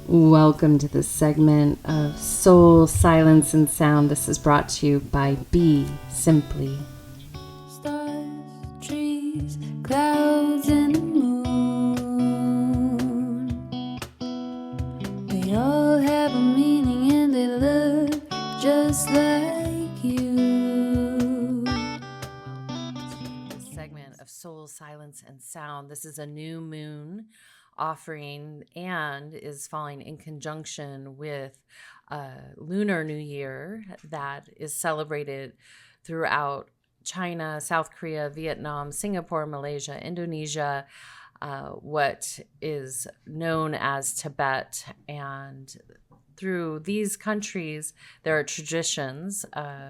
Welcome to this segment of Soul, Silence, and Sound. This is brought to you by BeSimply. Stars, trees, clouds, and the moon. They all have a meaning and they look just like you. Welcome to this segment of Soul, Silence, and Sound. This is a new moon offering and is falling in conjunction with Lunar New Year that is celebrated throughout China, South Korea, Vietnam, Singapore, Malaysia, Indonesia, what is known as Tibet. And through these countries, there are traditions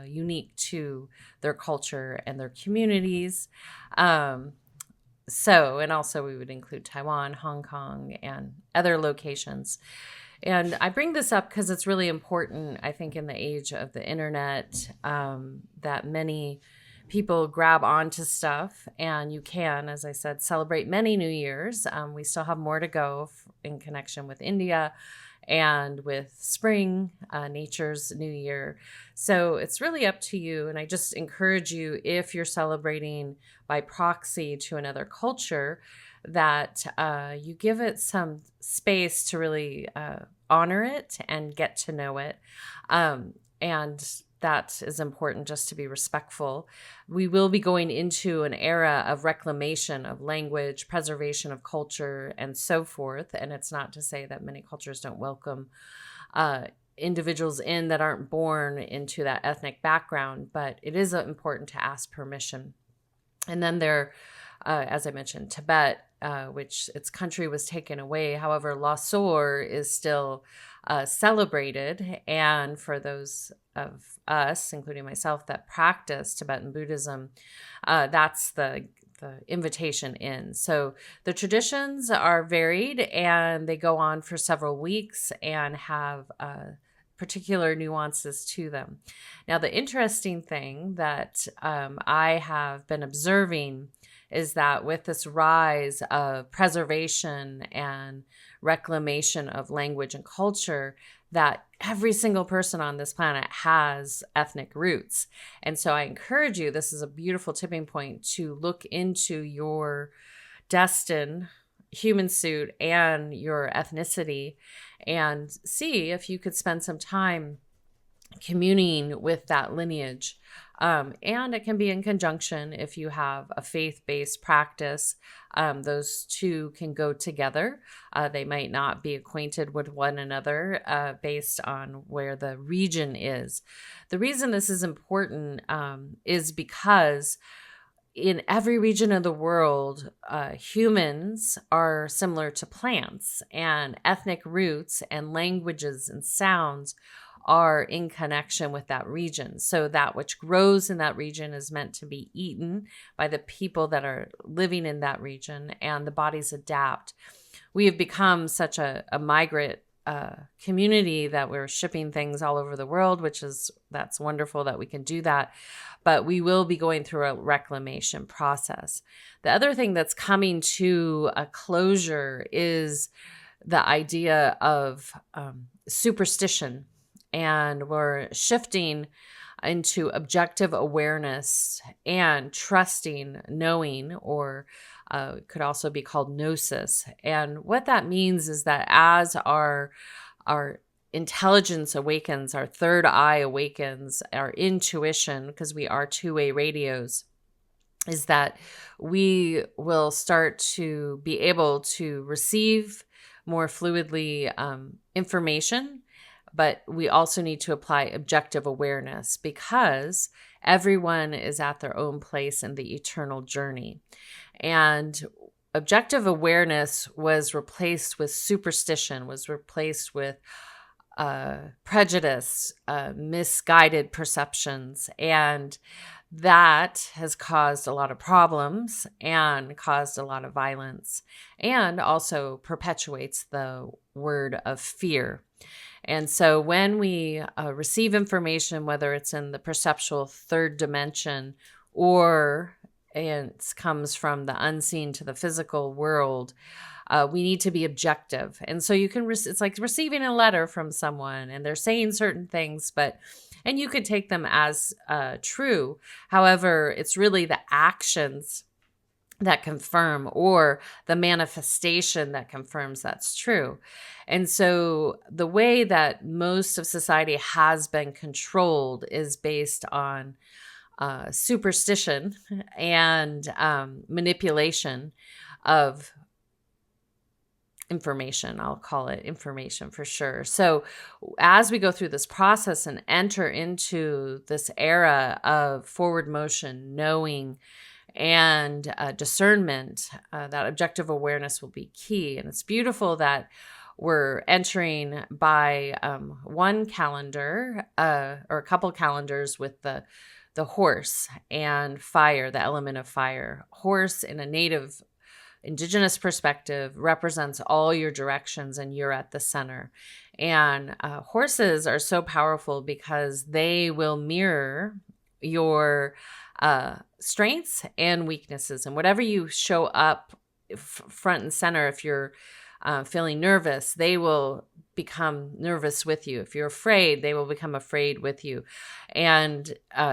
unique to their culture and their communities. And also we would include Taiwan, Hong Kong, and other locations. And I bring this up because it's really important, I think, in the age of the internet, that many people grab onto stuff, and you can, as I said, celebrate many New Years. We still have more to go in connection with India and with spring, nature's new year. So it's really up to you. And I just encourage you, if you're celebrating by proxy to another culture, that you give it some space to really honor it and get to know it. And that is important, just to be respectful. We will be going into an era of reclamation of language, preservation of culture, and so forth. And it's not to say that many cultures don't welcome individuals in that aren't born into that ethnic background, but it is important to ask permission. And then there, as I mentioned, Tibet, which its country was taken away. However, La Sour is still celebrated. And for those of us, including myself, that practice Tibetan Buddhism, that's the invitation in. So the traditions are varied and they go on for several weeks and have particular nuances to them. Now, the interesting thing that I have been observing is that with this rise of preservation and reclamation of language and culture, that every single person on this planet has ethnic roots. And so I encourage you, this is a beautiful tipping point, to look into your destined human suit and your ethnicity and see if you could spend some time communing with that lineage. And it can be in conjunction if you have a faith-based practice. Those two can go together. They might not be acquainted with one another based on where the region is. The reason this is important is because in every region of the world, humans are similar to plants, and ethnic roots and languages and sounds are in connection with that region. So that which grows in that region is meant to be eaten by the people that are living in that region, and the bodies adapt. We have become such a migrant community that we're shipping things all over the world, that's wonderful that we can do that. But we will be going through a reclamation process. The other thing that's coming to a closure is the idea of superstition. And we're shifting into objective awareness and trusting, knowing, or could also be called gnosis. And what that means is that as our intelligence awakens, our third eye awakens, our intuition, because we are two-way radios, is that we will start to be able to receive more fluidly information. But we also need to apply objective awareness because everyone is at their own place in the eternal journey. And objective awareness was replaced with superstition, was replaced with prejudice, misguided perceptions. And that has caused a lot of problems and caused a lot of violence, and also perpetuates the word of fear. And so when we receive information, whether it's in the perceptual third dimension or it comes from the unseen to the physical world, we need to be objective. And so you can, it's like receiving a letter from someone and they're saying certain things, and you could take them as true. However, it's really the actions that confirm, or the manifestation that confirms that's true. And so the way that most of society has been controlled is based on superstition and manipulation of information. I'll call it information for sure. So as we go through this process and enter into this era of forward motion, knowing, and discernment, that objective awareness will be key. And it's beautiful that we're entering by one calendar or a couple calendars with the horse and fire, the element of fire. Horse in a native indigenous perspective represents all your directions, and you're at the center. And horses are so powerful because they will mirror your strengths and weaknesses, and whatever you show up front and center. If you're feeling nervous, they will become nervous with you. If you're afraid, they will become afraid with you. And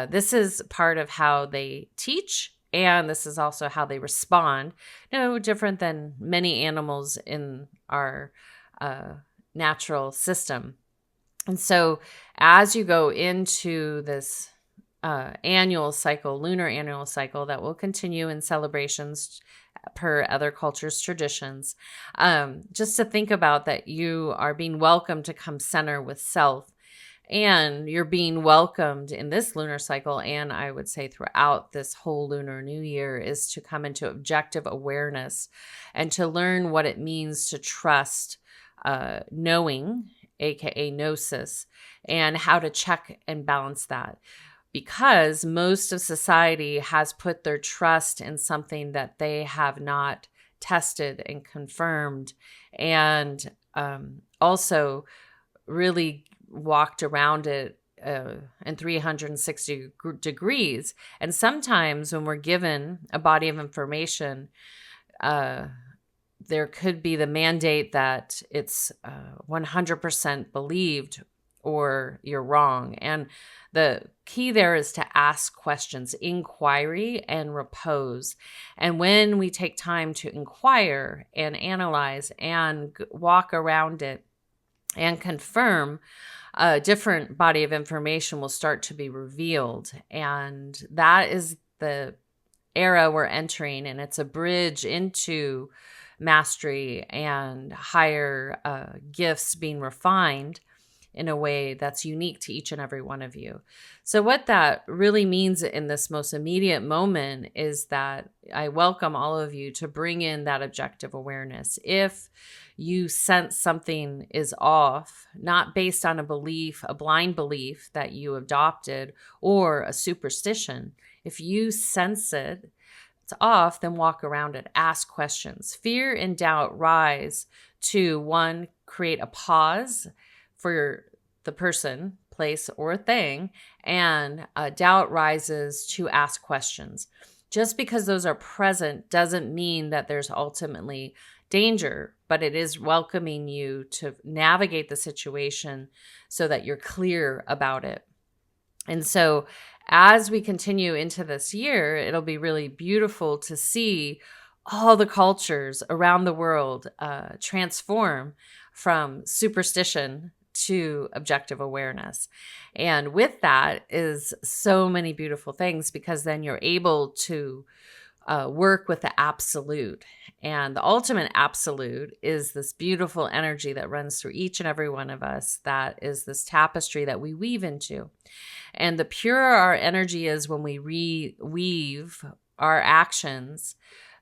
this is part of how they teach, and this is also how they respond. No different than many animals in our natural system. And so as you go into this annual cycle, lunar annual cycle that will continue in celebrations per other cultures' traditions, just to think about that you are being welcomed to come center with self, and you're being welcomed in this lunar cycle, and I would say throughout this whole Lunar New Year, is to come into objective awareness and to learn what it means to trust knowing, aka gnosis, and how to check and balance that. Because most of society has put their trust in something that they have not tested and confirmed, and also really walked around it in 360 degrees. And sometimes when we're given a body of information, there could be the mandate that it's 100% believed or you're wrong. And the key there is to ask questions, inquiry and repose. And when we take time to inquire and analyze and walk around it and confirm, a different body of information will start to be revealed. And that is the era we're entering. And it's a bridge into mastery and higher gifts being refined in a way that's unique to each and every one of you. So what that really means in this most immediate moment is that I welcome all of you to bring in that objective awareness. If you sense something is off, not based on a belief, a blind belief that you adopted, or a superstition, if you sense it's off, then walk around it, ask questions. Fear and doubt rise to, one, create a pause for the person, place, or thing, and doubt rises to ask questions. Just because those are present doesn't mean that there's ultimately danger, but it is welcoming you to navigate the situation so that you're clear about it. And so as we continue into this year, it'll be really beautiful to see all the cultures around the world transform from superstition to objective awareness. And with that is so many beautiful things, because then you're able to work with the absolute. And the ultimate absolute is this beautiful energy that runs through each and every one of us. That is this tapestry that we weave into. And the purer our energy is when we weave our actions,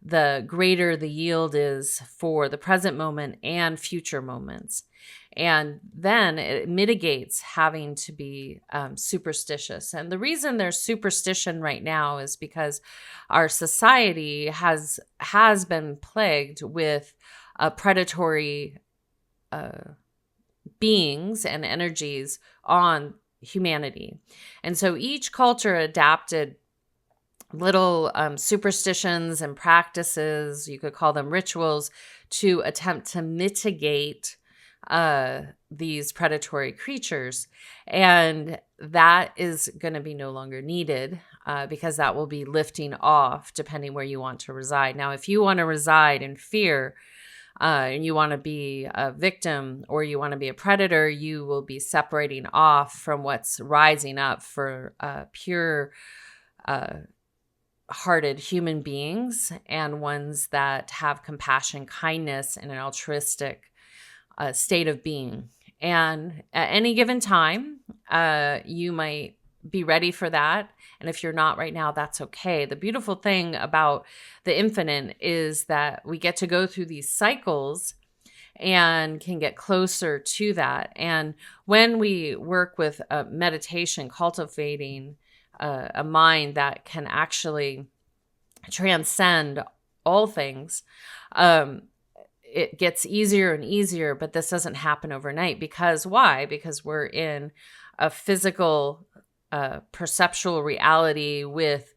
the greater the yield is for the present moment and future moments. And then it mitigates having to be superstitious. And the reason there's superstition right now is because our society has been plagued with predatory beings and energies on humanity. And so each culture adapted little superstitions and practices, you could call them rituals, to attempt to mitigate these predatory creatures. And that is going to be no longer needed because that will be lifting off depending where you want to reside. Now, if you want to reside in fear, and you want to be a victim or you want to be a predator, you will be separating off from what's rising up for pure hearted human beings and ones that have compassion, kindness, and an altruistic state of being. And at any given time, you might be ready for that. And if you're not right now, that's okay. The beautiful thing about the infinite is that we get to go through these cycles and can get closer to that. And when we work with meditation, cultivating a mind that can actually transcend all things, it gets easier and easier, but this doesn't happen overnight. Because why? Because we're in a physical, perceptual reality with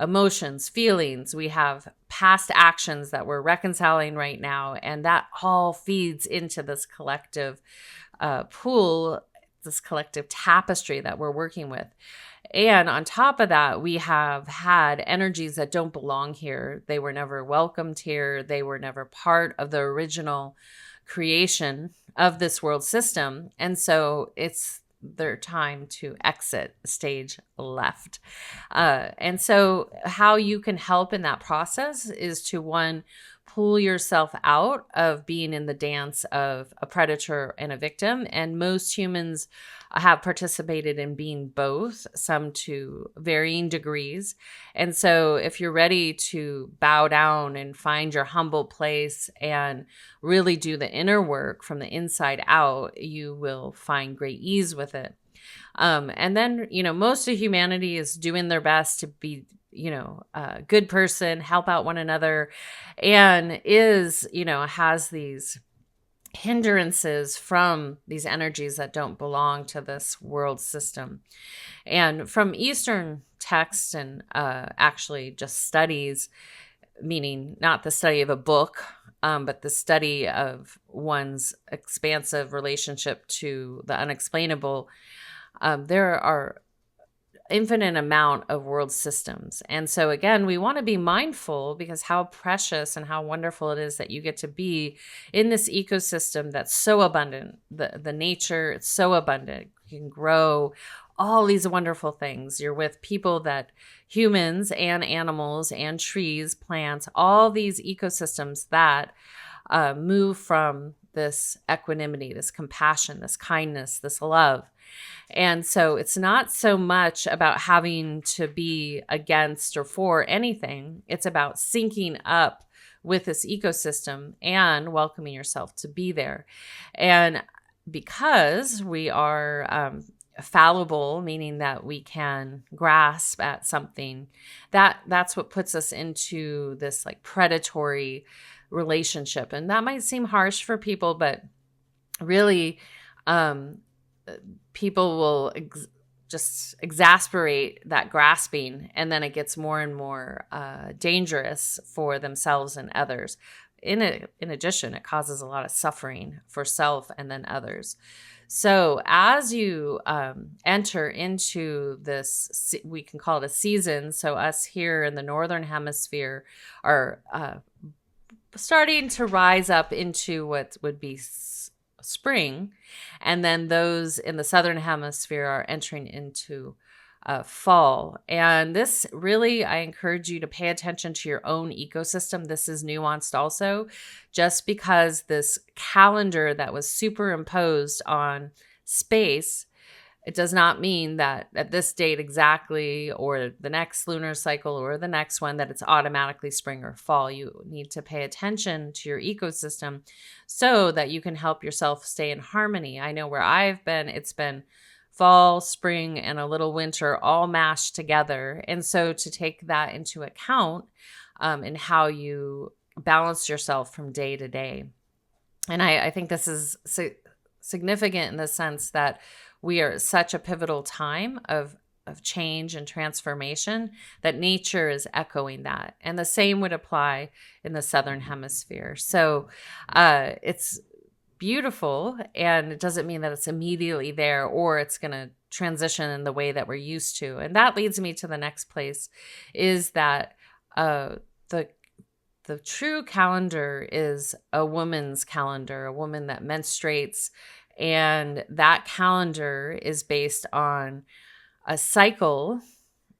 emotions, feelings. We have past actions that we're reconciling right now, and that all feeds into this collective pool, this collective tapestry that we're working with. And on top of that, we have had energies that don't belong here. They were never welcomed here. They were never part of the original creation of this world system. And so it's their time to exit stage left. And so how you can help in that process is to, one, pull yourself out of being in the dance of a predator and a victim. And most humans have participated in being both, some to varying degrees. And so if you're ready to bow down and find your humble place and really do the inner work from the inside out, you will find great ease with it. And then, most of humanity is doing their best to be, a good person, help out one another, and has these hindrances from these energies that don't belong to this world system. And from Eastern texts and actually just studies, meaning not the study of a book, but the study of one's expansive relationship to the unexplainable, there are infinite amount of world systems. And so again, we want to be mindful because how precious and how wonderful it is that you get to be in this ecosystem that's so abundant. The nature, it's so abundant. You can grow all these wonderful things. You're with people that humans and animals and trees, plants, all these ecosystems that move from this equanimity, this compassion, this kindness, this love. And so it's not so much about having to be against or for anything. It's about syncing up with this ecosystem and welcoming yourself to be there. And because we are fallible, meaning that we can grasp at something, that's what puts us into this like predatory relationship. And that might seem harsh for people, but really, people will just exasperate that grasping, and then it gets more and more dangerous for themselves and others. In addition, it causes a lot of suffering for self and then others. So as you enter into this, we can call it a season. So us here in the Northern Hemisphere are starting to rise up into what would be spring, and then those in the Southern Hemisphere are entering into fall. And this really, I encourage you to pay attention to your own ecosystem. This is nuanced also. Just because this calendar that was superimposed on space, it does not mean that at this date exactly, or the next lunar cycle or the next one, that it's automatically spring or fall. You need to pay attention to your ecosystem so that you can help yourself stay in harmony. I know where I've been, it's been fall, spring, and a little winter all mashed together. And so to take that into account in how you balance yourself from day to day. And I think this is significant in the sense that we are at such a pivotal time of change and transformation, that nature is echoing that. And the same would apply in the Southern Hemisphere. So it's beautiful, and it doesn't mean that it's immediately there or it's going to transition in the way that we're used to. And that leads me to the next place, is that the true calendar is a woman's calendar, a woman that menstruates. And that calendar is based on a cycle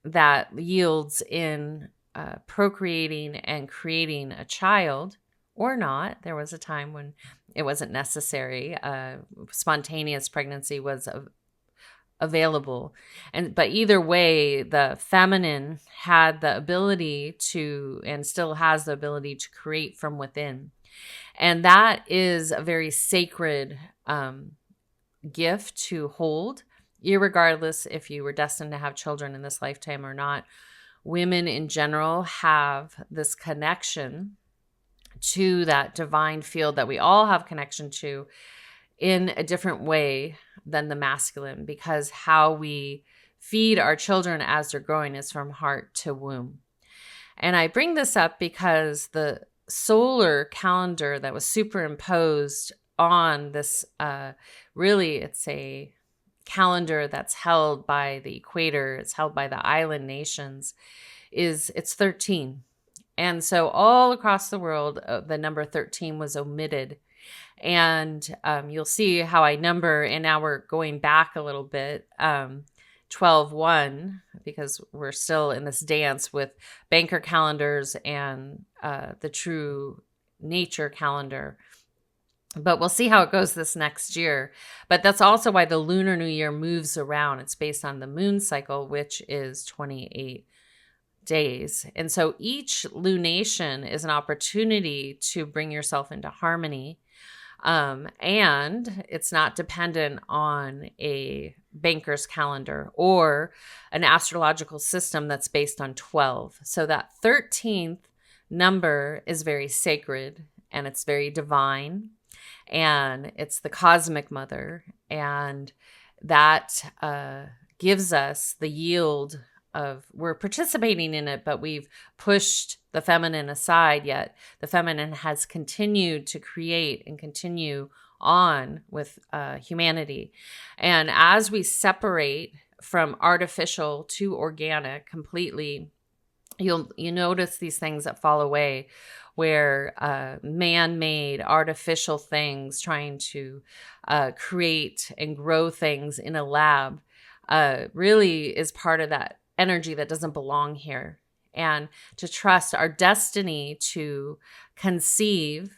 that yields in procreating and creating a child, or not. There was a time when it wasn't necessary. Spontaneous pregnancy was available. But either way, the feminine had the ability to, and still has the ability to, create from within. And that is a very sacred gift to hold, irregardless if you were destined to have children in this lifetime or not. Women in general have this connection to that divine field that we all have connection to in a different way than the masculine, because how we feed our children as they're growing is from heart to womb. And I bring this up because the solar calendar that was superimposed on this, really, it's a calendar that's held by the equator, it's held by the island nations, it's 13. And so all across the world, the number 13 was omitted. And you'll see how I number, and now we're going back a little bit, 12-1, because we're still in this dance with banker calendars and the true nature calendar. But we'll see how it goes this next year. But that's also why the Lunar New Year moves around. It's based on the moon cycle, which is 28 days. And so each lunation is an opportunity to bring yourself into harmony. And it's not dependent on a banker's calendar or an astrological system that's based on 12. So that 13th number is very sacred, and it's very divine, and it's the cosmic mother. And that gives us the yield of, we're participating in it, but we've pushed the feminine aside, yet the feminine has continued to create and continue on with humanity. And as we separate from artificial to organic completely, you notice these things that fall away, where man-made artificial things trying to create and grow things in a lab really is part of that energy that doesn't belong here. And to trust our destiny to conceive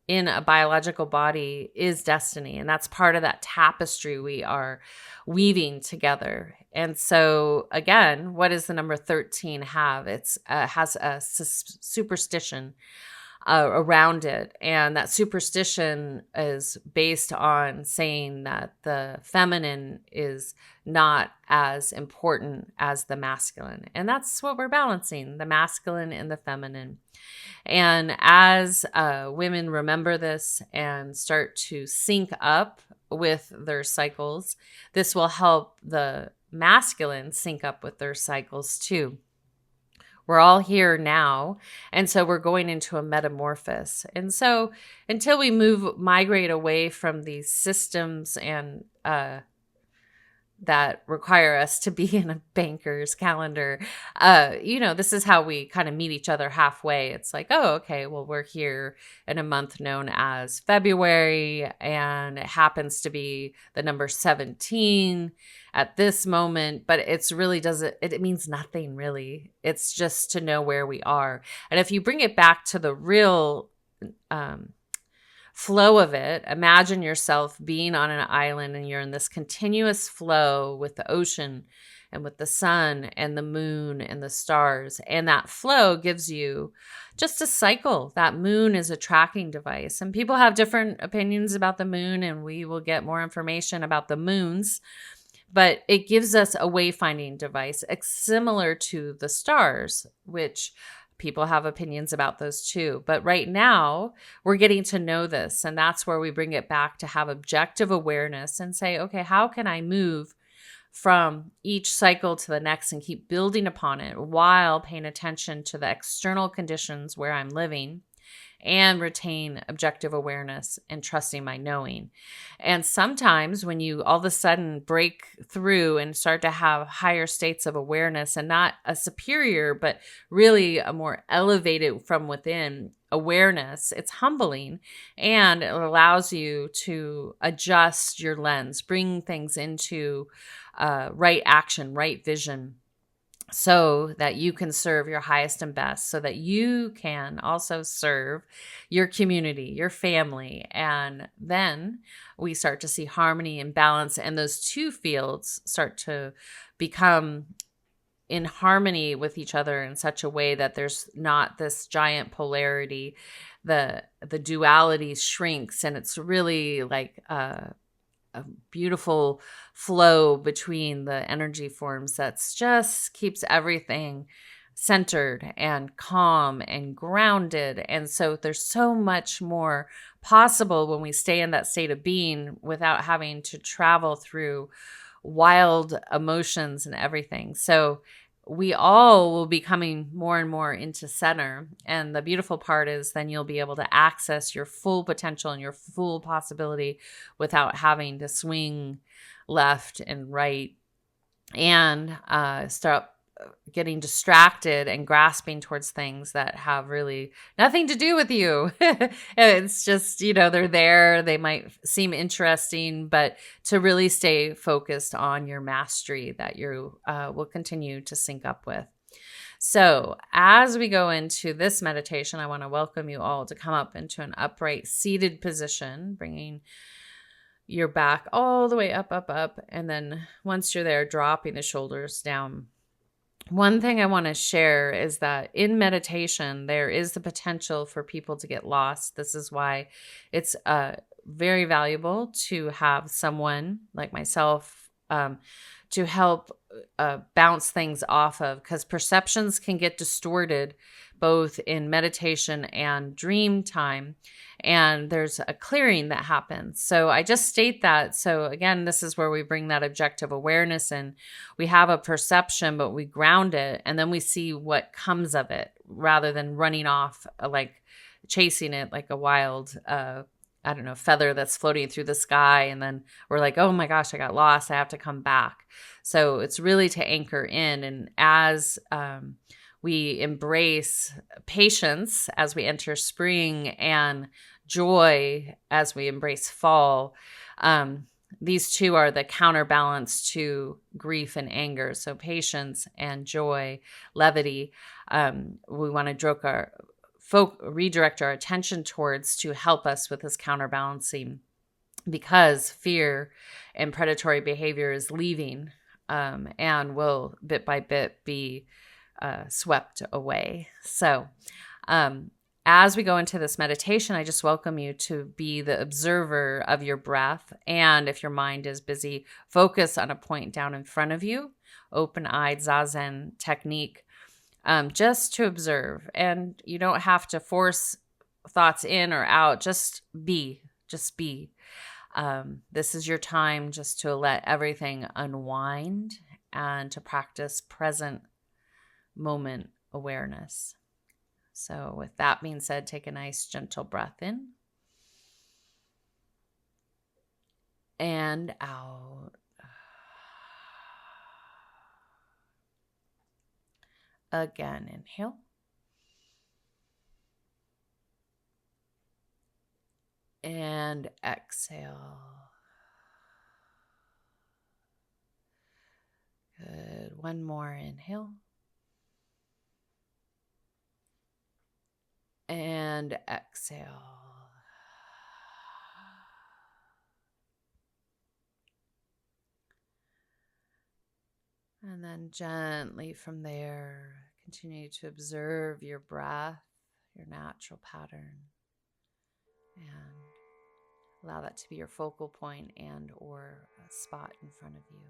in a biological body is destiny. And that's part of that tapestry we are weaving together. And so again, what does the number 13 have? It's has a superstition around it. And that superstition is based on saying that the feminine is not as important as the masculine. And that's what we're balancing, the masculine and the feminine. And as women remember this and start to sync up with their cycles, this will help the masculine sync up with their cycles too. We're all here now, and so we're going into a metamorphosis. And so until we migrate away from these systems and that require us to be in a banker's calendar, this is how we kind of meet each other halfway. It's like, oh, okay, well, we're here in a month known as February, and it happens to be the number 17 at this moment, but it's really it means nothing really. It's just to know where we are. And if you bring it back to the real flow of it, imagine yourself being on an island and you're in this continuous flow with the ocean and with the sun and the moon and the stars. And that flow gives you just a cycle. That moon is a tracking device. And people have different opinions about the moon, and we will get more information about the moons. But it gives us a wayfinding device, similar to the stars, which people have opinions about those too. But right now, we're getting to know this. And that's where we bring it back to have objective awareness and say, okay, how can I move from each cycle to the next and keep building upon it while paying attention to the external conditions where I'm living, and retain objective awareness and trusting my knowing. And sometimes when you all of a sudden break through and start to have higher states of awareness, and not a superior, but really a more elevated from within awareness, it's humbling, and it allows you to adjust your lens, bring things into right action, right vision, so that you can serve your highest and best, so that you can also serve your community, your family. And then we start to see harmony and balance, and those two fields start to become in harmony with each other in such a way that there's not this giant polarity. The duality shrinks, and it's really like a beautiful flow between the energy forms that's just keeps everything centered and calm and grounded. And so there's so much more possible when we stay in that state of being without having to travel through wild emotions and everything. So we all will be coming more and more into center. And the beautiful part is then you'll be able to access your full potential and your full possibility without having to swing left and right and start getting distracted and grasping towards things that have really nothing to do with you. It's just, they're there. They might seem interesting, but to really stay focused on your mastery that you will continue to sync up with. So as we go into this meditation, I want to welcome you all to come up into an upright seated position, bringing your back all the way up, up, up. And then once you're there, dropping the shoulders down. One thing I want to share is that in meditation, there is the potential for people to get lost. This is why it's very valuable to have someone like myself to help bounce things off of, because perceptions can get distorted both in meditation and dream time. And there's a clearing that happens. So I just state that. So again, this is where we bring that objective awareness in. We have a perception, but we ground it, and then we see what comes of it rather than running off, like chasing it like a wild, feather that's floating through the sky. And then we're like, oh my gosh, I got lost. I have to come back. So it's really to anchor in. And as we embrace patience as we enter spring and joy as we embrace fall, these two are the counterbalance to grief and anger. So patience and joy, levity, we want to redirect our attention towards to help us with this counterbalancing, because fear and predatory behavior is leaving and will bit by bit be swept away. So as we go into this meditation, I just welcome you to be the observer of your breath. And if your mind is busy, focus on a point down in front of you, open-eyed zazen technique, just to observe. And you don't have to force thoughts in or out. Just be. This is your time just to let everything unwind and to practice present moment awareness. So with that being said, take a nice gentle breath in and out. Again, inhale. And exhale. Good. One more inhale. And exhale. And then gently from there, continue to observe your breath, your natural pattern, and allow that to be your focal point and or a spot in front of you.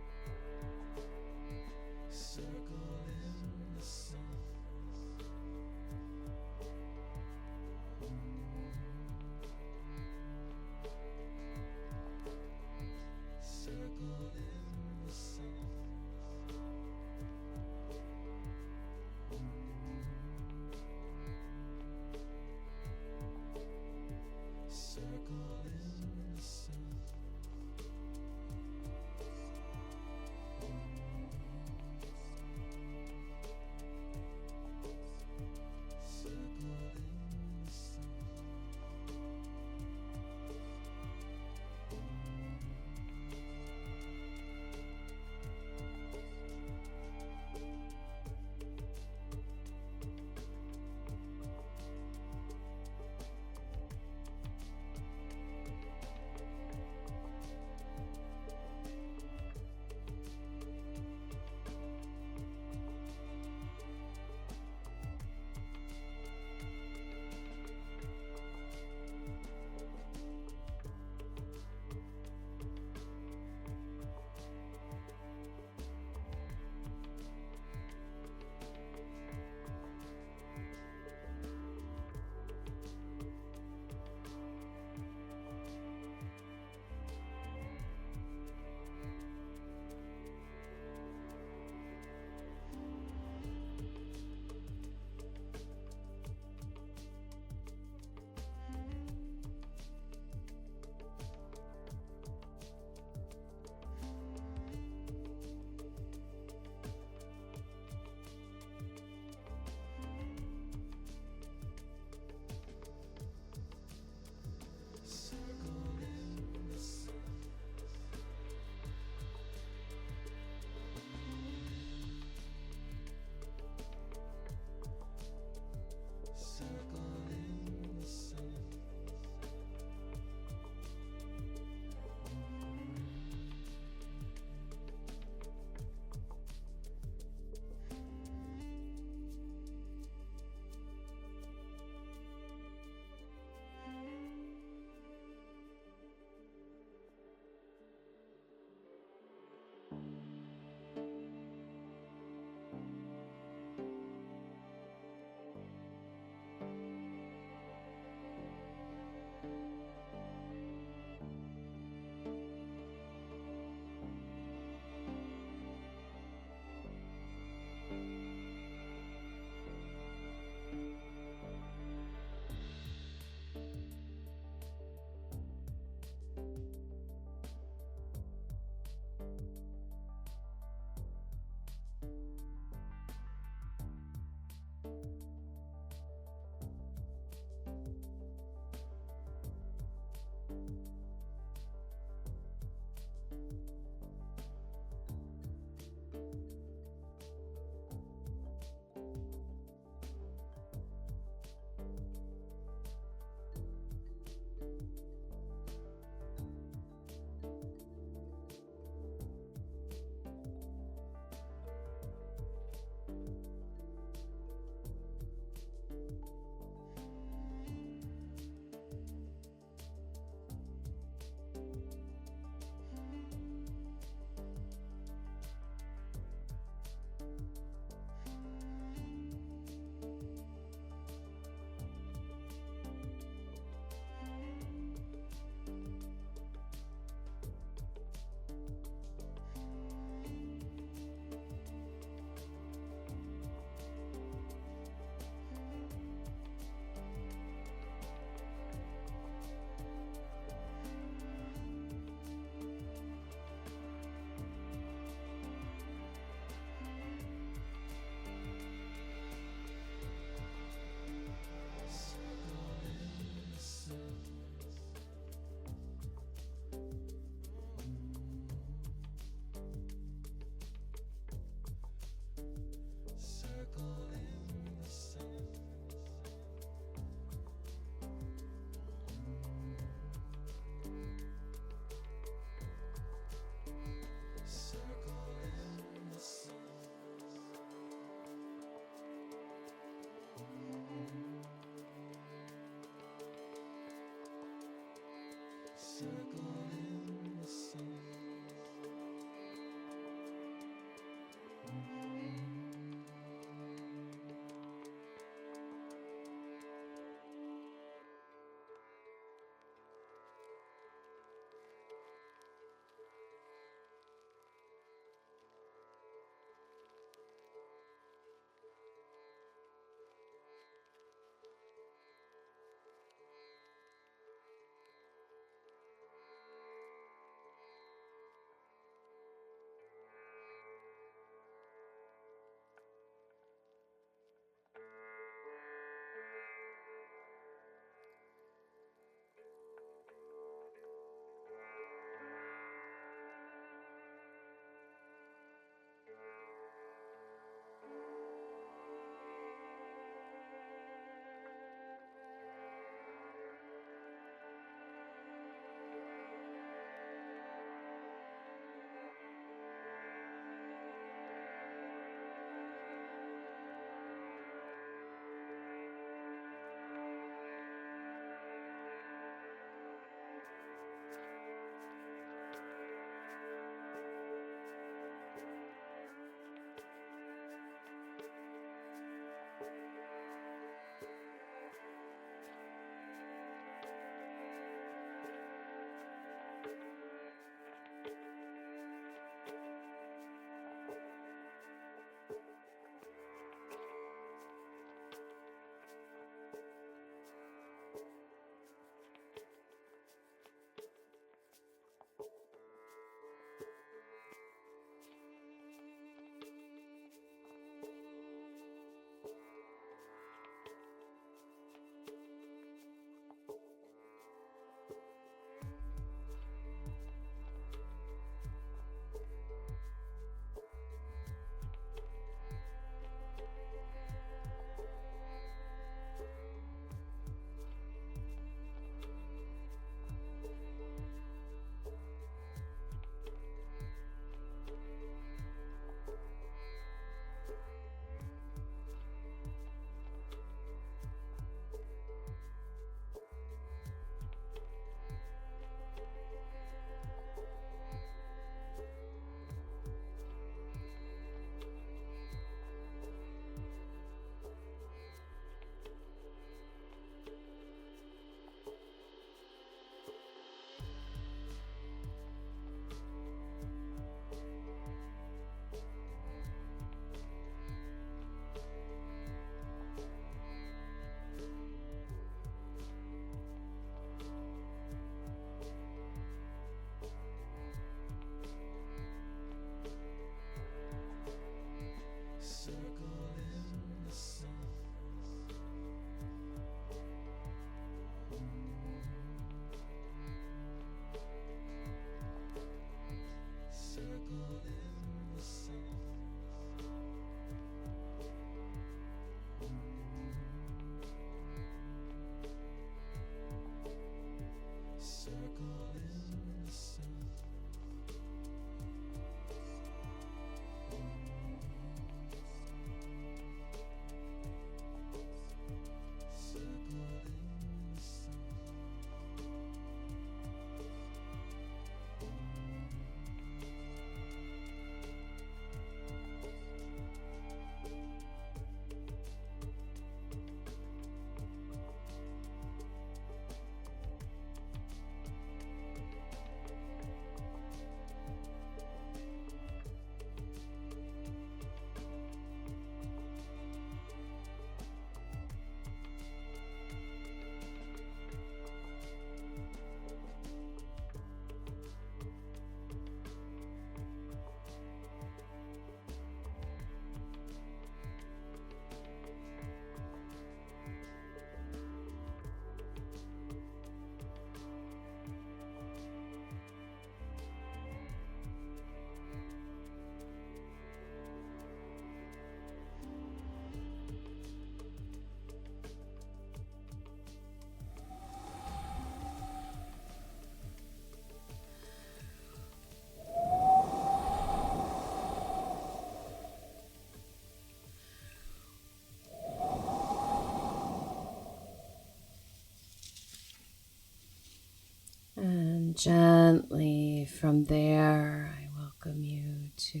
And And gently from there, I welcome you to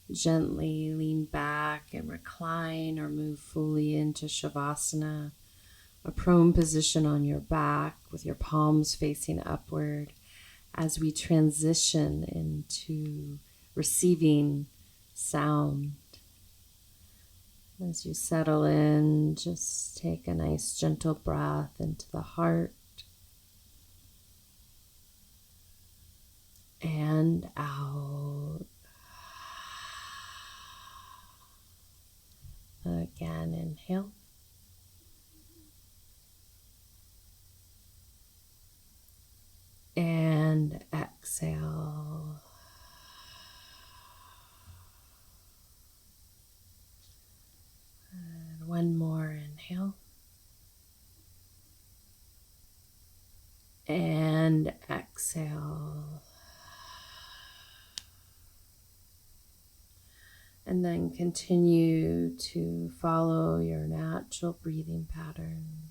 gently lean back and recline or move fully into Shavasana, a prone position on your back with your palms facing upward as we transition into receiving sound. As you settle in, just take a nice gentle breath into the heart and out. Again, inhale. And exhale. And one more inhale. And exhale. And then continue to follow your natural breathing pattern.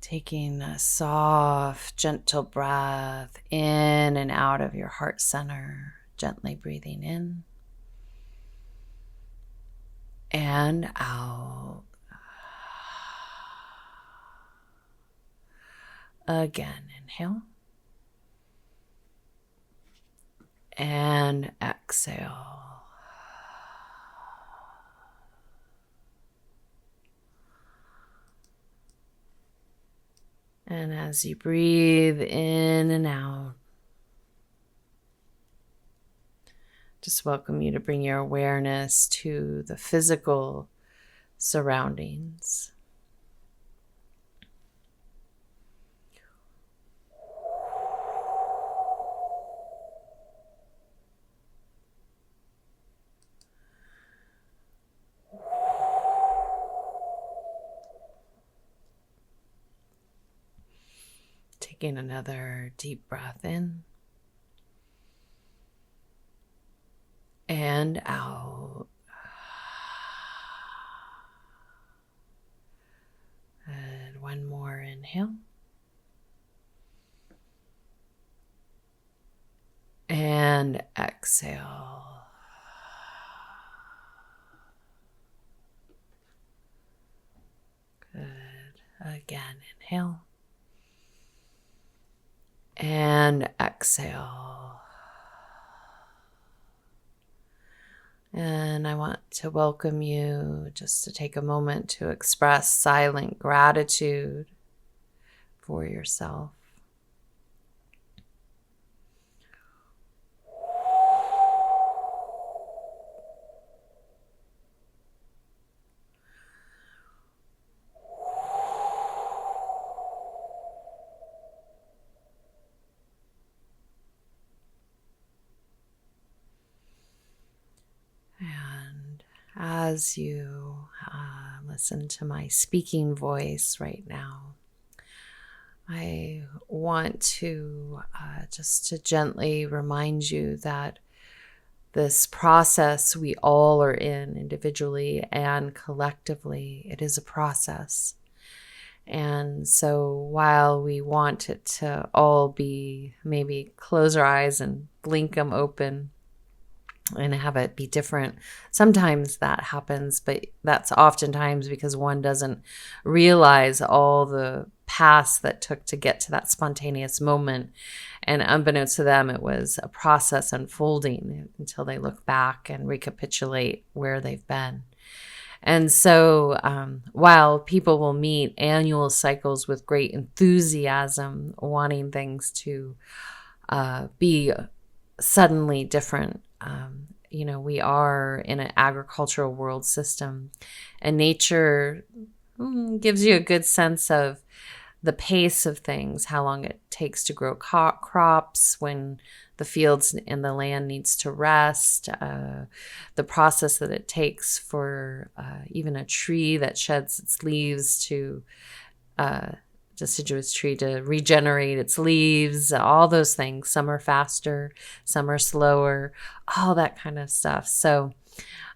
Taking a soft, gentle breath in and out of your heart center, gently breathing in and out. Again, inhale and exhale. And as you breathe in and out, just welcome you to bring your awareness to the physical surroundings. Taking another deep breath in and out. And one more inhale. And exhale. Good. Again, inhale. And exhale. And I want to welcome you just to take a moment to express silent gratitude for yourself. And as you listen to my speaking voice right now, I want to just to gently remind you that this process we all are in individually and collectively, it is a process. And so while we want it to all be, maybe close our eyes and blink them open and have it be different, sometimes that happens, but that's oftentimes because one doesn't realize all the paths that took to get to that spontaneous moment. And unbeknownst to them, it was a process unfolding until they look back and recapitulate where they've been. And so while people will meet annual cycles with great enthusiasm, wanting things to be suddenly different, we are in an agricultural world system, and nature gives you a good sense of the pace of things, how long it takes to grow crops, when the fields and the land needs to rest, the process that it takes for even a tree that sheds its leaves to deciduous tree to regenerate its leaves, all those things. Some are faster, some are slower, all that kind of stuff. So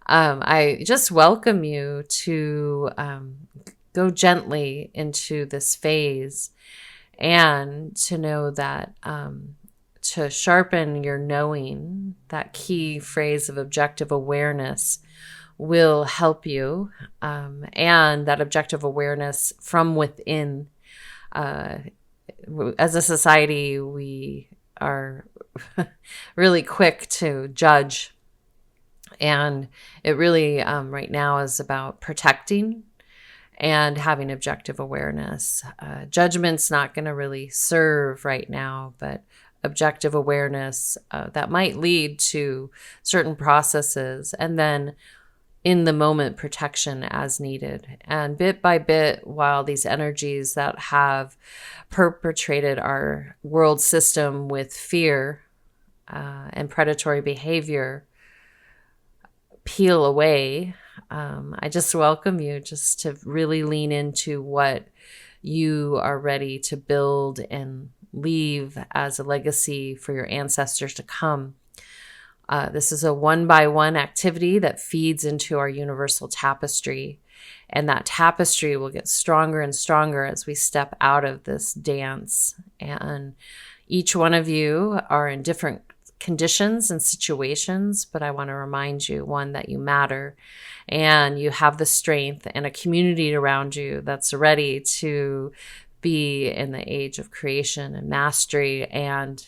I just welcome you to go gently into this phase, and to know that to sharpen your knowing, that key phrase of objective awareness will help you, and that objective awareness from within. As a society, we are really quick to judge, and it really right now is about protecting and having objective awareness. Judgment's not going to really serve right now, but objective awareness that might lead to certain processes, and then in the moment protection as needed. And bit by bit, while these energies that have perpetrated our world system with fear and predatory behavior peel away, I just welcome you just to really lean into what you are ready to build and leave as a legacy for your ancestors to come. This is a one-by-one activity that feeds into our universal tapestry, and that tapestry will get stronger and stronger as we step out of this dance. And each one of you are in different conditions and situations, but I want to remind you, one, that you matter, and you have the strength and a community around you that's ready to be in the age of creation and mastery and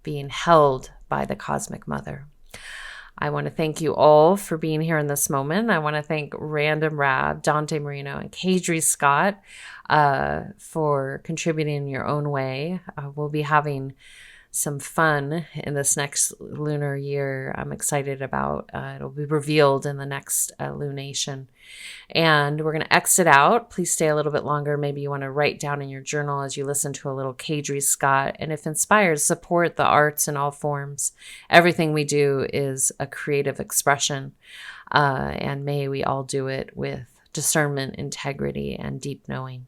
being held by the Cosmic Mother. I want to thank you all for being here in this moment. I want to thank Random Rab, Dante Marino, and Kadri Scott for contributing in your own way. We'll be having some fun in this next lunar year. I'm excited about. It'll be revealed in the next lunation. And we're going to exit out. Please stay a little bit longer. Maybe you want to write down in your journal as you listen to a little Kadri Scott. And if inspired, support the arts in all forms. Everything we do is a creative expression. And may we all do it with discernment, integrity, and deep knowing.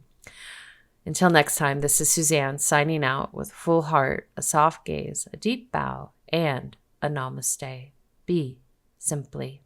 Until next time, this is Suzanne signing out with full heart, a soft gaze, a deep bow, and a namaste. Be simply.